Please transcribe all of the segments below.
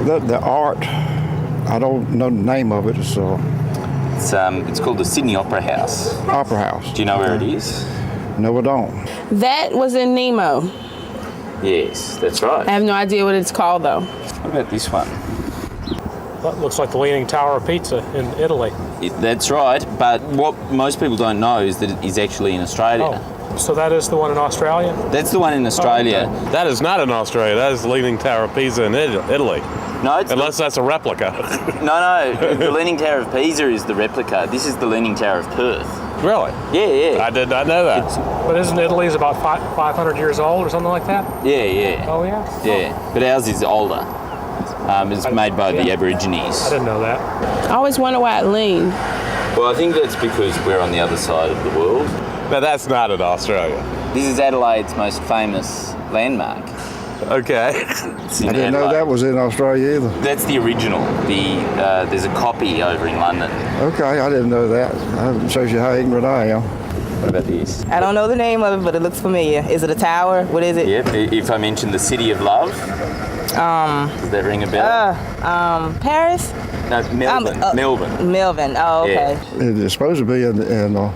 The art, I don't know the name of it. It's It's called the Sydney Opera House. Opera House. Do you know where it is? No, I don't. That was in Nemo. Yes, that's right. I have no idea what it's called though. What about this one? That looks like the Leaning Tower of Pizza in Italy. That's right, but what most people don't know is that it is actually in Australia. Oh, so that is the one in Australia? That's the one in Australia. Oh, okay. That is not in Australia. That is the Leaning Tower of Pisa in Italy. No, it's Unless that's a replica. No. The Leaning Tower of Pisa is the replica. This is the Leaning Tower of Perth. Really? Yeah. I did not know that. But isn't Italy's about 500 years old or something like that? Yeah. Oh, yeah? Yeah, but ours is older. It's made by the Aborigines. I didn't know that. I always wonder why it leaned. Well, I think that's because we're on the other side of the world. But that's not in Australia. This is Adelaide's most famous landmark. Okay. It's in I didn't know Adelaide. that was in Australia either. That's the original. There's a copy over in London. Okay, I didn't know that. That shows you how ignorant I am. What about this? I don't know the name of it, but it looks familiar. Is it a tower? What is it? Yep. If I mention the City of Love, does that ring a bell? Paris? No, Melbourne. Melbourne. Melbourne. Oh, okay. It's supposed to be in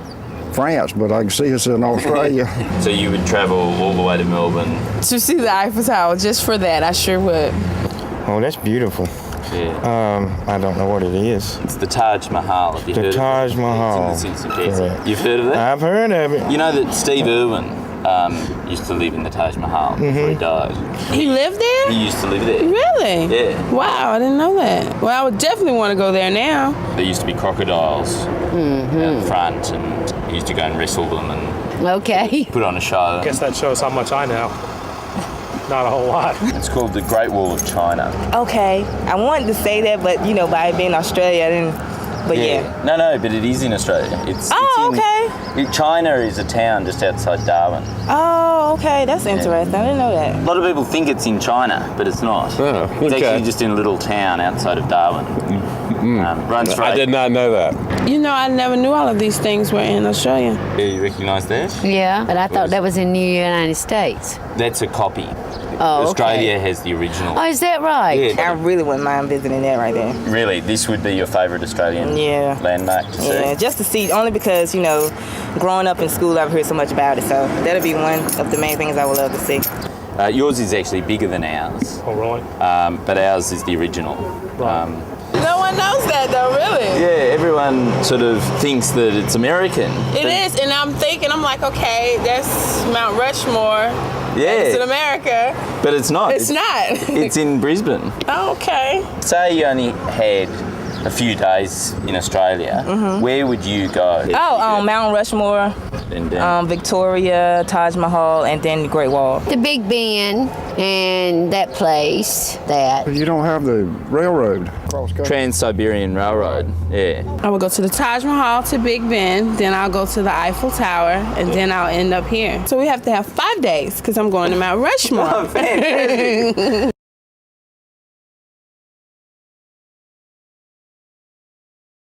France, but I can see it's in Australia. So you would travel all the way to Melbourne. To see the Eiffel Tower, just for that, I sure would. Oh, that's beautiful. Yeah. I don't know what it is. It's the Taj Mahal. Have you heard The of it? Taj Mahal. It's in the Simpson Desert. Correct. You've heard of that? I've heard of it. You know that Steve Irwin used to live in the Taj Mahal before he died. He lived there? He used to live there. Really? Yeah. Wow, I didn't know that. Well, I would definitely want to go there now. There used to be crocodiles out front, and he used to go and wrestle them and Okay. put on a show. I guess that shows how much I know. Not a whole lot. It's called the Great Wall of China. Okay. I wanted to say that, but by it being Australia, I didn't. But yeah. No, but it is in Australia. Okay. China is a town just outside Darwin. Oh, okay. That's interesting. I didn't know that. A lot of people think it's in China, but it's not. Oh, It's okay. actually just in a little town outside of Darwin. Runs straight. I did not know that. I never knew all of these things were in Australia. Yeah, you recognise that? Yeah, but I thought that was in the United States. That's a copy. Oh, Australia okay. has the original. Oh, is that right? Yeah. I really wouldn't mind visiting that right there. Really, this would be your favourite Australian Yeah. landmark to see? Yeah, just to see, only because, growing up in school, I've heard so much about it. So that'll be one of the main things I would love to see. Yours is actually bigger than ours, Oh, really? but ours is the original. Right. No one knows that though, really. Yeah, everyone sort of thinks that it's American. It is, and I'm like, okay, that's Mount Rushmore. It's in Yeah, America. but it's not. It's not. It's in Brisbane. Okay. Say you only had a few days in Australia, where would you go? Mount Rushmore, And, Victoria, Taj Mahal, and then the Great Wall. The Big Ben and that place, that. You don't have the railroad cross country. Trans-Siberian Railroad, yeah. I will go to the Taj Mahal, to Big Ben, then I'll go to the Eiffel Tower, and then I'll end up here. So we have to have 5 days, because I'm going to Mount Rushmore. Oh, fantastic.